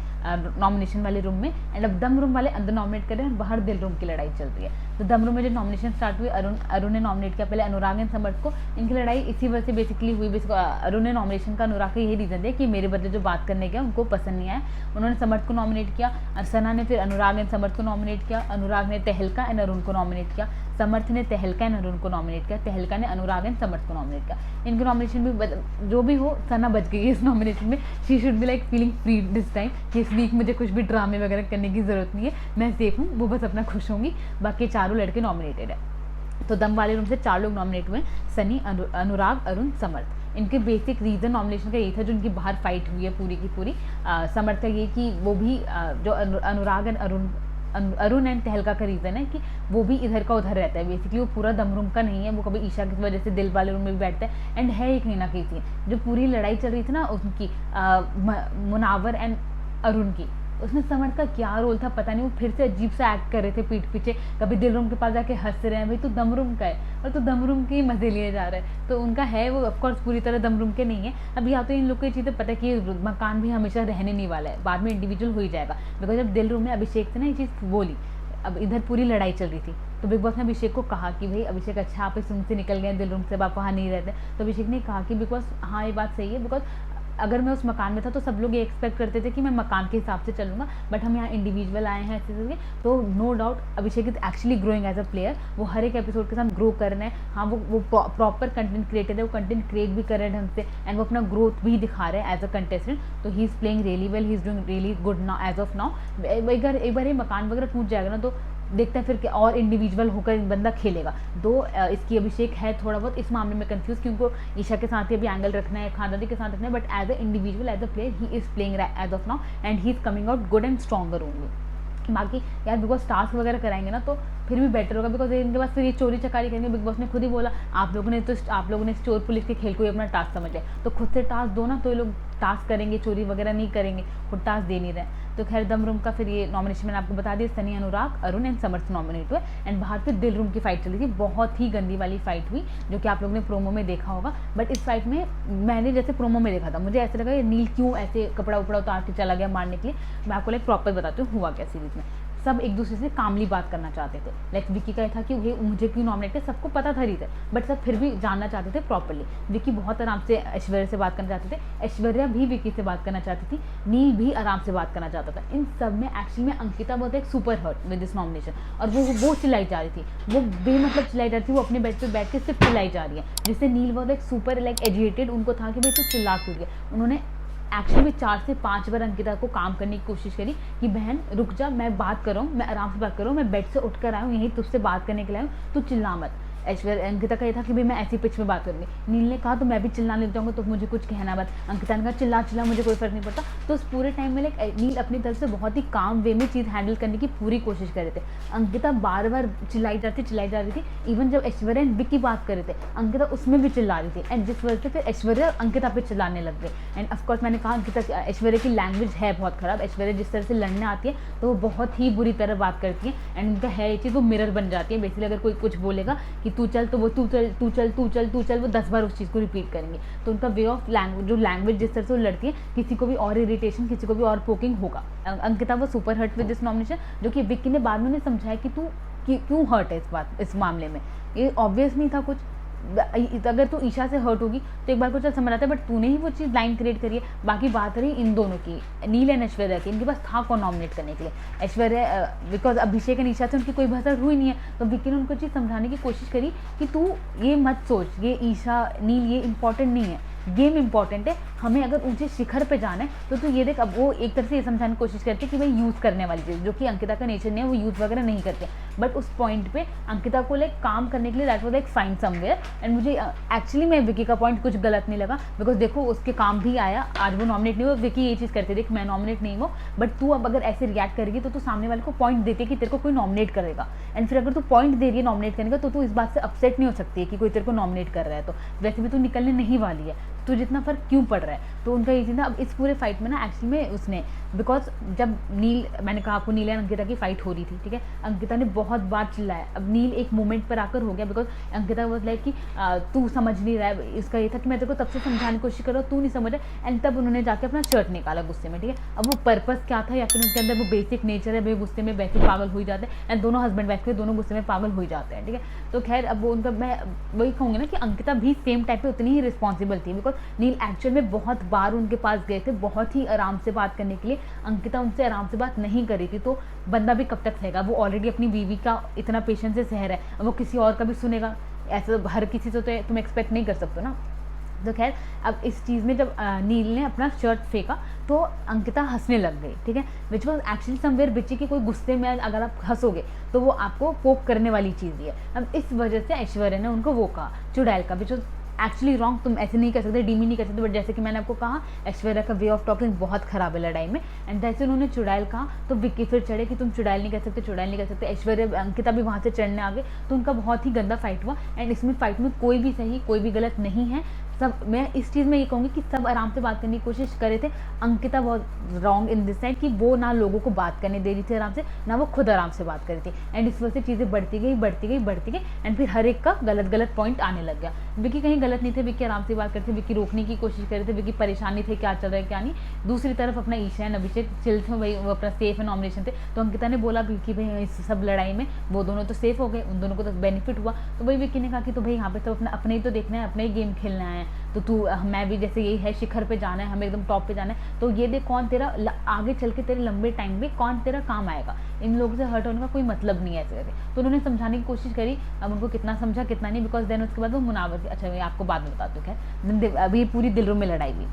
नॉमिनेशन वाले रूम में। एंड अब दम रूम वाले अंदर नॉमिनेट कर रहे हैं और बाहर दिल रूम की लड़ाई चल रही है। तो दम रूम में जो नॉमिनेशन स्टार्ट हुई, अरुण ने नॉमिनेट किया पहले अनुराग एंड समर्थ को। इनकी लड़ाई इसी वजह से बेसिकली हुई। अरुण ने नॉमिनेशन का अनुराग का यही रीज़न दिया कि मेरे बदले जो बात करने गया उनको पसंद नहीं आया। उन्होंने समर्थ को नॉमिनेट किया, सना ने फिर अनुराग एंड समर्थ को नॉमिनेट किया, अनुराग ने तहलका एंड अरुण को नॉमिनेट किया, समर्थ ने तहलका एंड अरुण को नॉमिनेट किया, तहलका ने अनुराग एंड समर्थ को नॉमिनेट किया। इनके नॉमिनेशन भी जो भी हो, सना बच गई इस नॉमिनेशन में। She should be like feeling free this time कि इस वीक मुझे कुछ भी ड्रामे वगैरह करने की ज़रूरत नहीं है, मैं सेफ हूँ, वो बस अपना खुश होंगी। बाकी चारों लड़के नॉमिनेटेड है। तो दम वाले रूम से 4 लोग नॉमिनेट हुए, सनी, अनुराग, अरुण, समर्थ। इनके बेसिक रीज़न नॉमिनेशन का यही था, जो उनकी बाहर फाइट हुई है पूरी की पूरी। समर्थ का ये कि वो भी जो अनुराग एंड अरुण एंड तहलका का रीज़न है कि वो भी इधर का उधर रहता है। बेसिकली वो पूरा दम रूम का नहीं है, वो कभी ईशा की वजह से दिल वाले रूम में भी बैठता है। एंड है ही कहीं ना कहीं थी जो पूरी लड़ाई चल रही थी ना उनकी, मुनावर एंड अरुण की, उसमें समर्थ का क्या रोल था पता नहीं। वो फिर से अजीब सा एक्ट कर रहे थे पीठ पीछे, कभी दिल रूम के पास जाके हंस रहे हैं, भाई तू दम रूम का है और तू दम रूम के ही मजे लिए जा रहा है। तो उनका है वो ऑफकोर्स पूरी तरह दम रूम के नहीं है। अब या तो इन लोग को ये चीज़ें पता है कि मकान भी हमेशा रहने नहीं वाला है, बाद में इंडिविजुअल हो ही जाएगा। बिकॉज जब दिल रूम में अभिषेक से ना ये चीज़ बोली, अब इधर पूरी लड़ाई चल रही थी, तो बिग बॉस ने अभिषेक को कहा कि भाई अभिषेक अच्छा आप इस रूम से निकल गए, दिल रूम से आप वहाँ नहीं रहते। तो अभिषेक ने कहा कि बिकॉज हाँ ये बात सही है, बिकॉज अगर मैं उस मकान में था तो सब लोग ये एक्सपेक्ट करते थे कि मैं मकान के हिसाब से चलूँगा, बट हम यहाँ इंडिविजुअल आए हैं ऐसे करके। तो no doubt Abhishek is actually growing as a player, वो हर एक एपिसोड के साथ ग्रो कर रहे हैं। हाँ वो प्रॉपर कंटेंट क्रिएटर है, वो कंटेंट क्रिएट भी कर रहे हैं ढंग से, एंड वो अपना ग्रोथ भी दिखा रहे हैं एज अ कंटेस्टेंट। तो he is playing really well, he is doing really good now as of now. एक बार ये मकान वगैरह टूट जाएगा ना, तो देखते हैं फिर कि और इंडिविजुअल होकर बंदा खेलेगा। दो इसकी अभिषेक है थोड़ा बहुत इस मामले में कंफ्यूज, क्योंकि ईशा के साथ ही अभी एंगल रखना है, खानदानी के साथ रखना है, but as a individual as a player he is playing as of now and he is coming out good and stronger only. बाकी यार बिग बॉस टास्क वगैरह कराएंगे ना तो फिर भी बेटर होगा, बिकॉज इनके पास फिर ये चोरी चकारी करेंगे। बिग बॉस ने खुद ही बोला आप लोगों ने इस चोर पुलिस के खेल को ही अपना टास्क समझ लिया, तो खुद से टास्क दो ना, तो ये लोग टास्क करेंगे, चोरी वगैरह नहीं करेंगे, खुद टास्क दे नहीं रहे। तो खैर दम रूम का फिर ये नॉमिनेशन मैंने आपको बता दिया, सनी, अनुराग, अरुण एंड समर्थ नॉमिनेट हुए। एंड बाहर फिर दिल रूम की फाइट चली थी, बहुत ही गंदी वाली फाइट हुई, जो कि आप लोगों ने प्रोमो में देखा होगा। बट इस फाइट में मैंने जैसे प्रोमो में देखा था, मुझे ऐसा लगा ये नील क्यों ऐसे कपड़ा उपड़ा उतार के चला गया मारने के लिए। मैं आपको लाइक प्रॉपर बताती हूँ हुआ क्या सीरीज में। सब एक दूसरे से कामली बात करना चाहते थे। लाइक विक्की का था कि मुझे क्यों नॉमिनेट किया, सबको पता था रीजन, बट सब फिर भी जानना चाहते थे प्रॉपरली। विक्की बहुत आराम से ऐश्वर्या से बात करना चाहते थे, ऐश्वर्या भी विक्की से बात करना चाहती थी, नील भी आराम से बात करना चाहता था। इन सब में एक्चुअली में अंकिता बहुत एक super hurt with this nomination, और वो चिल्लाई जा रही थी, वो बेमतलब चिल्लाई जा रही थी, वो अपने बेड पे बैठ के सिर्फ चिल्लाई जा रही है, जिससे नील बहुत एक सुपर लाइक एजिटेटेड, उनको था कि भाई तू चिल्ला क्यों गया। उन्होंने एक्चुअली में 4 से 5 बार अंकिता को काम करने की कोशिश करी कि बहन रुक जा, मैं बात कर रहा हूँ, मैं आराम से बात कर रहा हूँ, मैं बेड से उठ कर आया हूँ यहीं तुझसे बात करने के लिए आया हूँ, तू चिल्ला मत। ऐश्वर्या अंकिता का ये था कि भाई मैं ऐसी पिच में बात करूँगी। नील ने कहा तो मैं भी चिल्लाने लग जाऊँगा, तो मुझे कुछ कहना मत। अंकिता ने कहा चिल्ला चिल्ला, मुझे कोई फर्क नहीं पड़ता। तो उस पूरे टाइम में लाइक नील अपनी तरफ से बहुत ही काम वे में चीज़ हैंडल करने की पूरी कोशिश कर रहे थे। अंकिता बार बार चिल्लाई जा रही थी। इवन जब ऐश्वर्या एंड विक्की बात कर रहे थे, अंकिता उसमें भी चिल्ला रही थी, एंड जिस वजह से फिर ऐश्वर्या अंकिता पे चिल्लाने लग गई। एंड ऑफकोर्स मैंने कहा अंकिता ऐश्वर्या की लैंग्वेज है बहुत खराब। ऐश्वर्या जिस तरह से लड़ने आती है तो वो बहुत ही बुरी तरह बात करती है, एंड उनका है ये चीज़, वो मिरर बन जाती है। बेसिकली अगर कोई कुछ बोलेगा कि तू चल, तो वो तू चल वो 10 बार उस चीज़ को रिपीट करेंगे। तो उनका वे ऑफ लैंग्वेज, जो लैंग्वेज जिस तरह से वो लड़ती है, किसी को भी और इरिटेशन, किसी को भी और पोकिंग होगा। अंकिता वो super hurt with this nomination, जो कि विक्की ने बाद में उन्हें समझाया कि तू क्यों हर्ट है इस मामले में। ये ऑब्वियस नहीं था कुछ। अगर तू ईशा से हर्ट होगी तो एक बार को चल समझ आता है, बट तूने ही वो चीज़ लाइन क्रिएट करी है। बाकी बात रही इन दोनों की, नील एंड ऐश्वर्या की, इनके पास था कौन नॉमिनेट करने के लिए। ऐश्वर्या बिकॉज अभिषेक एंड ईशा से उनकी कोई बहस हुई नहीं है, तो विक्की ने उनको चीज़ समझाने की कोशिश करी कि तू ये मत सोच, ये ईशा नील ये इंपॉर्टेंट नहीं है, गेम इंपॉर्टेंट है, हमें अगर ऊंचे शिखर पे जाना है तो तू ये देख। अब वो एक तरह से ये समझाने की कोशिश करती है कि भाई यूज़ करने वाली चीज़, जो कि अंकिता का नेचर नहीं है, वो यूज़ वगैरह नहीं करते। बट उस पॉइंट पे अंकिता को लाइक काम करने के लिए that was like fine somewhere. And मुझे एक्चुअली में विक्की का पॉइंट कुछ गलत नहीं लगा, बिकॉज देखो उसके काम भी आया। आज वो नॉमिनेट नहीं हुआ, विक्की ये चीज़ करते देख मैं नॉमिनेट नहीं हुआ, बट तू अब अगर ऐसे रिएक्ट करेगी तो तू सामने वाले को पॉइंट देती है कि तेरे को कोई नॉमिनेट करेगा। एंड फिर अगर तू पॉइंट दे रही है नॉमिनेट करने का, तो तू इस बात से अपसेट नहीं हो सकती है कि कोई तेरे को नॉमिनेट कर रहा है। तो वैसे भी तू निकलने नहीं वाली है, तो जितना फर्क क्यों पड़ रहा है। तो उनका ये चीज़ ना, अब इस पूरे फाइट में ना एक्चुअली में उसने, बिकॉज जब नील, मैंने कहा आपको नील एंड अंकिता की फाइट हो रही थी, ठीक है, अंकिता ने बहुत बार चिल्लाया। अब नील एक मोमेंट पर आकर हो गया, बिकॉज अंकिता वाज लाइक कि तू समझ नहीं रहा है। इसका ये था कि मैं तेरे को तब से समझाने की कोशिश कर रहा हूँ, तू नहीं समझ रहा। एंड तब उन्होंने जाकर अपना शर्ट निकाला गुस्से में, ठीक है। अब वो पर्पस क्या था, या फिर उनके अंदर वो बेसिक नेचर है, वे गुस्से में वैसे पागल हो जाते हैं। एंड दोनों हस्बैंड वाइफ के दोनों गुस्से में पागल हो जाते हैं, ठीक है। तो खैर अब वो उनका, मैं वही कहूँगी ना कि अंकिता भी सेम टाइप पे उतनी ही रिस्पॉन्सिबल थी, बिकॉज नील एक्चुअल में बहुत बार उनके पास गए थे बहुत ही आराम से बात करने के लिए। अंकिता उनसे आराम से बात नहीं करी थी, तो बंदा भी कब तक सहेगा। वो ऑलरेडी अपनी बीवी का इतना पेशेंस से सह रहा है, वो किसी और का भी सुनेगा, ऐसा हर किसी से तो तुम एक्सपेक्ट नहीं कर सकते ना। तो खैर अब इस चीज़ में जब नील ने अपना शर्ट फेंका तो अंकिता हंसने लग गई, ठीक है, विच वॉज एक्चुअली समवेयर बिची की कोई गुस्से में अगर आप हंसोगे तो वो आपको पोक करने वाली चीज़ ही है। अब इस वजह से ऐश्वर्या ने उनको वो कहा चुड़ैल का, विच वॉज एक्चुअली रॉन्ग। तुम ऐसे नहीं कर सकते, डीमी नहीं कर सकते, बट जैसे कि मैंने आपको कहा ऐश्वर्या का वे ऑफ टॉकिंग बहुत खराब है लड़ाई में। एंड जैसे उन्होंने चुड़ैल कहा तो विक्की फिर चढ़े कि तुम चुड़ैल नहीं कर सकते, चुड़ैल नहीं कर सकते। ऐश्वर्या अंकिता भी वहाँ से चढ़ने आ गए, तो उनका बहुत ही गंदा फाइट हुआ। एंड इसमें फाइट में कोई भी सही कोई भी गलत नहीं है, सब, मैं इस चीज़ में ये कहूँगी कि सब आराम से बात करने की कोशिश कर रहे थे। अंकिता बहुत रॉन्ग इन दिस साइड कि वो ना लोगों को बात करने दे रही थी आराम से, ना वो खुद आराम से बात कर रही थी। एंड इस वजह से चीज़ें बढ़ती गई एंड फिर हर एक का गलत पॉइंट आने लग गया। विक्की कहीं गलत नहीं थे, विक्की आराम से बात करते थे, विक्की रोकने की कोशिश कर रहे थे, विक्की परेशानी थे क्या चल रहा है क्या नहीं। दूसरी तरफ अपना ईशा एंड अभिषेक चिल थे, भाई वो अपना सेफ है नॉमिनेशन थे। तो अंकिता ने बोला कि भाई इस सब लड़ाई में वो दोनों तो सेफ हो गए, उन दोनों को तो बेनिफिट हुआ। तो वही विक्की ने कहा कि तो भाई यहाँ पे तो अपने ही तो देखना है, अपने ही गेम खेलना है, तो तू मैं भी जैसे यही है, शिखर पे जाना है, हमें एकदम टॉप पे जाना है। तो ये देख कौन तेरा आगे चल के तेरे लंबे टाइम में कौन तेरा काम आएगा, इन लोगों से हर्ट होने का कोई मतलब नहीं है ऐसे करके। तो उन्होंने समझाने की कोशिश करी, अब उनको कितना समझा कितना नहीं, बिकॉज देन उसके बाद वो मुनावर थी। अच्छा मैं आपको बाद में बताती हूँ, खैर अभी पूरी दिल रूम में लड़ाई हुई।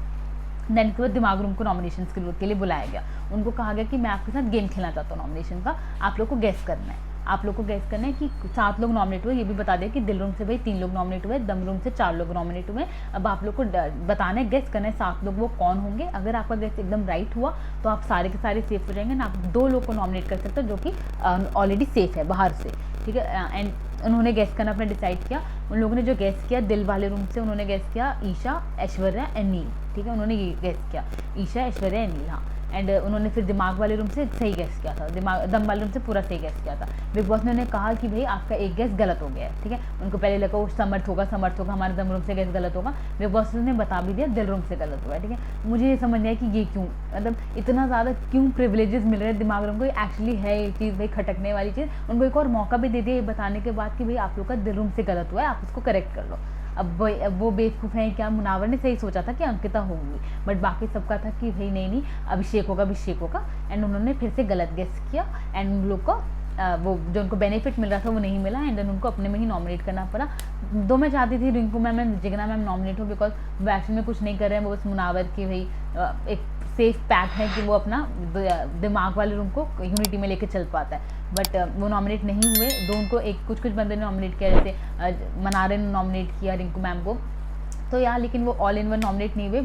देन उसके बाद दिमाग रूम को नॉमिनेशन के लिए बुलाया गया। उनको कहा गया कि मैं आपके साथ गेम खेलना चाहता हूँ नॉमिनेशन का, आप लोग को गेस करना है। आप लोग को गेस करना है कि 7 लोग नॉमिनेट हुए, ये भी बता दें कि दिल रूम से भाई 3 लोग नॉमिनेट हुए, दम रूम से 4 लोग नॉमिनेट हुए। अब आप लोग को बताना है, गेस करना है 7 लोग वो कौन होंगे। अगर आपका गेस एकदम राइट हुआ तो आप सारे के सारे सेफ हो जाएंगे ना, आप 2 लोग को नॉमिनेट कर सकते हो जो कि ऑलरेडी सेफ है बाहर से, ठीक है। एंड उन्होंने गेस करना अपना डिसाइड किया। उन लोगों ने जो गेस किया दिल वाले रूम से, उन्होंने गेस किया ईशा, ऐश्वर्या एंड नील, ठीक है, उन्होंने ये गेस किया ईशा, ऐश्वर्या एंड नील, हाँ। एंड उन्होंने फिर दिमाग वाले रूम से सही गेस किया था, दम वाले रूम से पूरा सही गेस किया था। बिग बॉस ने उन्हें कहा कि भाई आपका एक गेस गलत हो गया है, ठीक है। उनको पहले लगा वो समर्थ होगा, हमारे दम रूम से गेस गलत होगा। बिग बॉस ने बता भी दिया दिल रूम से गलत हुआ है, ठीक है। मुझे ये समझ नहीं आया कि ये क्यों, मतलब इतना ज़्यादा क्यों प्रिविलेजेस मिल रहे हैं दिमाग रूम को। एक्चुअली है ये चीज़ भाई खटकने वाली चीज़, उनको एक और मौका भी दे दिया ये बताने के बाद कि भाई आप लोग का दिल रूम से गलत हुआ है, आप उसको करेक्ट कर लो। अब वो बेवकूफ़ हैं क्या, मुनावर ने सही सोचा था कि अंकिता होगी, बट बाकी सबका था कि भाई नहीं अभिषेक होगा। एंड उन्होंने फिर से गलत गेस किया एंड उन लोग को वो जो उनको बेनिफिट मिल रहा था वो नहीं मिला, एंड देन उनको अपने में ही नॉमिनेट करना पड़ा। दो मैं चाहती थी Rinku ma'am and Jigna ma'am nominate हो, बिकॉज वो एक्चुअली में कुछ नहीं कर रहे हैं, वो बस मुनावर की भाई एक सेफ पैक है कि वो अपना दिमाग वाले रूम को यूनिटी में लेके चल पाता है, बट वो नॉमिनेट नहीं हुए। दो उनको एक कुछ बंदे ने नॉमिनेट किया, जैसे मनारे ने नॉमिनेट किया रिंकू मैम को, तो यार लेकिन वो ऑल इन वन नॉमिनेट नहीं हुए,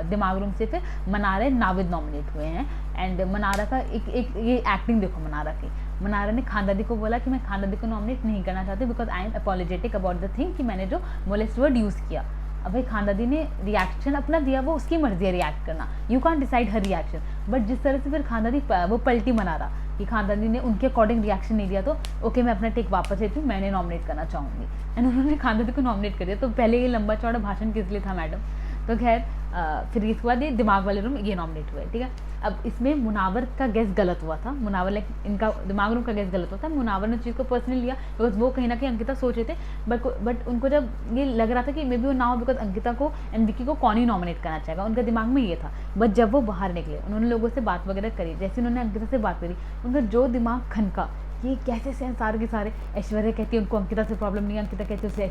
दिमाग रूम से फिर मनारा नाविद नॉमिनेट हुए हैं। एंड मनारा का एक ये एक्टिंग देखो मनारा की, मनारा ने खानदादी को बोला कि मैं खानदादी को नॉमिनेट नहीं करना चाहती because I am apologetic about the thing कि मैंने जो मोलेस्ट वर्ड यूज़ किया। अब भाई खानदादी ने रिएक्शन अपना दिया, वो उसकी मर्जी है रिएक्ट करना, you can't decide her reaction, but जिस तरह से फिर खानदादी वो पलटी मना रहा कि खानदादी ने उनके अकॉर्डिंग रिएक्शन नहीं दिया, तो ओके मैं अपना टेक वापस लेती हूँ, मैंने नॉमिनेट करना चाहूँगी, एंड उन्होंने खानदादी को नॉमिनेट कर दिया। तो पहले ये लंबा चौड़ा भाषण किस लिए था मैडम? तो खैर फिर इसके बाद ये दिमाग वाले रूम ये नॉमिनेट हुए, ठीक है। अब इसमें मुनावर का गेस गलत हुआ था, मुनावर लाइक इनका दिमाग रूम का गेस गलत हुआ था, मुनावर ने चीज़ को पर्सनली लिया बिकॉज वो कहीं ना कहीं अंकिता सोच रहे थे, बट उनको जब ये लग रहा था कि मे बी वो ना हो बिकॉज अंकिता को एंड विक्की को कौन ही नॉमिनेट करना चाहेगा, उनका दिमाग में ये था। बट जब वो बाहर निकले, उन्होंने लोगों से बात वगैरह करी, जैसे उन्होंने अंकिता से बात करी, उनका जो दिमाग खनका ये कैसे से सारे के सारे, ऐश्वर्या कहती है उनको अंकिता से प्रॉब्लम नहीं है, अंकिता कहती है उसे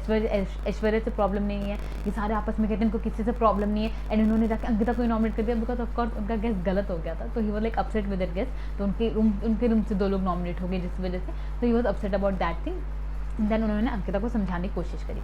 ऐश्वर्या से प्रॉब्लम नहीं है, ये सारे आपस में कहते हैं उनको किसी से प्रॉब्लम नहीं है, एंड उन्होंने जाकर अंकिता को नॉमिनेट कर दिया बिकॉज ऑफकोर्स उनका गेस गलत हो गया था। तो he was like upset with that guess, तो उनके रूम से 2 लोग नॉमिनेट हो गए जिस वजह से, तो he was upset about that thing. Then उन्होंने अंकिता को समझाने की कोशिश करी,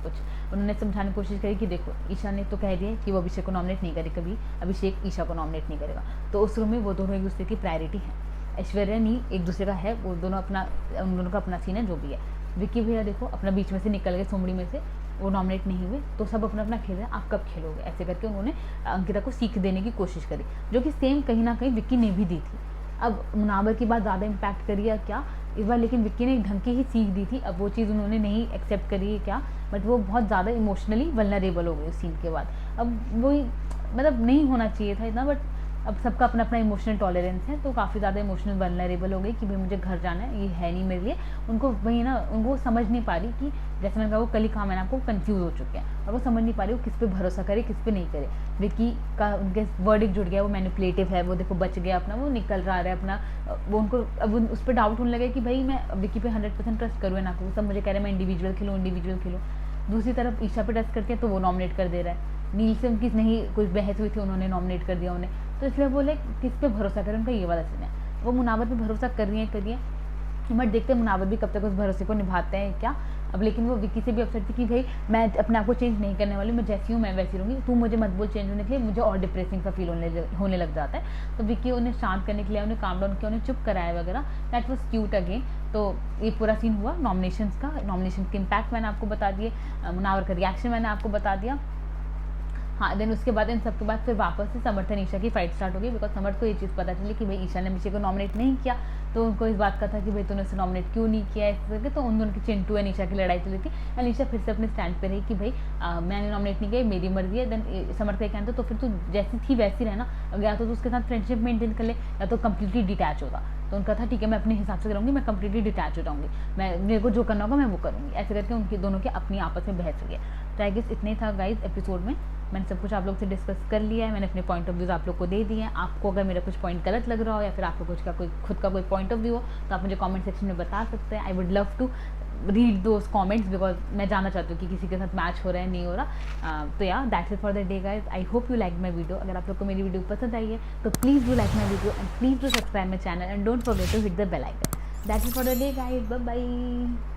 उन्होंने समझाने की कोशिश करी कि देखो ईशा ने तो कह दिया कि वो अभिषेक को नॉमिनेट नहीं करे, कभी अभिषेक ईशा को नॉमिनेट नहीं करेगा, तो उस रूम में वो दोनों एक दूसरे की प्रायोरिटी है, ऐश्वर्या नहीं एक दूसरे का है, वो दोनों अपना, उन दोनों का अपना सीन है जो भी है। विक्की भैया देखो अपना बीच में से निकल गए सोमड़ी में से, वो नॉमिनेट नहीं हुए, तो सब अपना अपना खेल रहे हैं, आप कब खेलोगे, ऐसे करके उन्होंने अंकिता को सीख देने की कोशिश करी, जो कि सेम कहीं ना कहीं विक्की ने भी दी थी। अब मुनावर की बात ज़्यादा इम्पैक्ट करी या क्या इस बार, लेकिन विक्की ने एक ढंग की ही सीख दी थी, अब वो चीज़ उन्होंने नहीं एक्सेप्ट करी है क्या, बट वो बहुत ज़्यादा इमोशनली वल्नरेबल हो गई उस सीन के बाद। अब वही मतलब नहीं होना चाहिए था इतना, बट अब सबका अपना अपना इमोशनल टॉलरेंस है, तो काफ़ी ज़्यादा इमोशनल वल्नरेबल हो गई कि भाई मुझे घर जाना है, ये है नहीं मेरे लिए, उनको वही ना, उनको समझ नहीं पा रही कि जैसे मैंने कहा वो कल ही कहा मैंने आपको कंफ्यूज हो चुके हैं, और वो समझ नहीं पा रही वो किस पे भरोसा करे किस पे नहीं करे। विक्की का उनके वर्डिक जुड़ गया, वो मैनिपुलेटिव है, वो देखो बच गया अपना, वो निकल रहा है अपना, वो उनको अब उस पर डाउट होने लगे कि भाई मैं विक्की पे 100% ट्रस्ट करूँ ना करूँ, सब मुझे कह रहे हैं मैं इंडिविजुअल खेलूँ। दूसरी तरफ ईशा पे ट्रस्ट करके तो वो नॉमिनेट कर दे रहा है, नील से उनकी नहीं कुछ बहस हुई थी, उन्होंने नॉमिनेट कर दिया उन्हें, तो इसलिए बोले किस पे भरोसा करें, उनका ये वाला सीन है। वो मुनावर पे भरोसा कर रही है, बट देखते हैं मुनावर भी कब तक उस भरोसे को निभाते हैं क्या। अब लेकिन वो विक्की से भी अपसेट थी कि भाई मैं अपने आप को चेंज नहीं करने वाली, मैं जैसी हूँ मैं वैसी रहूँगी, तू मुझे मत बोल चेंज होने के लिए, मुझे और डिप्रेसिंग सा फील होने लग जाता है। तो विक्की उन्हें शांत करने के लिए उन्हें काम डाउन किया, उन्हें चुप कराया वगैरह, दैट वॉज क्यूट अगेन। तो ये पूरा सीन हुआ नॉमिनेशन का, नॉमिनेशन के इम्पैक्ट मैंने आपको बता दिए, मुनावर का रिएक्शन मैंने आपको बता दिया। हाँ, देन उसके बाद इन सबके बाद फिर वापस से समर्थन ईशा की फाइट स्टार्ट हो गई, बिकॉज समर्थ को ये चीज़ पता चली कि भाई ईशा ने अभिषेक को नॉमिनेट नहीं किया, तो उनको इस बात का था कि भाई तूने उसे नॉमिनेट क्यों नहीं किया इस करके, तो उन दोनों की चिंटू एंड ईशा की लड़ाई चली थी, एंड ईशा फिर से अपने स्टैंड पे रही कि भाई मैंने नॉमिनेट नहीं किया, मेरी मर्जी है। देन समर्थ का कहना तो फिर तू जैसी थी वैसी रहना, या तो उसके साथ फ्रेंडशिप मेंटेन कर ले या तो कम्प्लीटली डिटैच होगा। तो उनका था ठीक है मैं अपने हिसाब से करूँगी, मैं कम्प्लीटली डिटैच हो जाऊँगी, मैं मेरे को जो करना होगा मैं वो करूँगी, ऐसे करके उनकी दोनों की अपनी आपस में बहस हुई है। तो आई गेस इतने था गाइज एपिसोड में, मैंने सब कुछ आप लोग से डिस्कस कर लिया है, मैंने अपने पॉइंट ऑफ व्यूज़ आप लोग को दे दिए हैं। आपको अगर मेरा कुछ पॉइंट गलत लग रहा हो या फिर आपको कुछ का कोई खुद का कोई पॉइंट ऑफ व्यू हो तो आप मुझे कमेंट सेक्शन में बता सकते हैं। I would love to read those comments because मैं जानना चाहती हूँ कि किसी के साथ मैच हो रहा है नहीं हो रहा। तो या that's it for the day guys, I hope you like my video. अगर आप लोग को मेरी वीडियो पसंद आई है तो please do like my video and please do subscribe my channel and don't forget to hit the bell icon. That's it for the day guys, bye bye.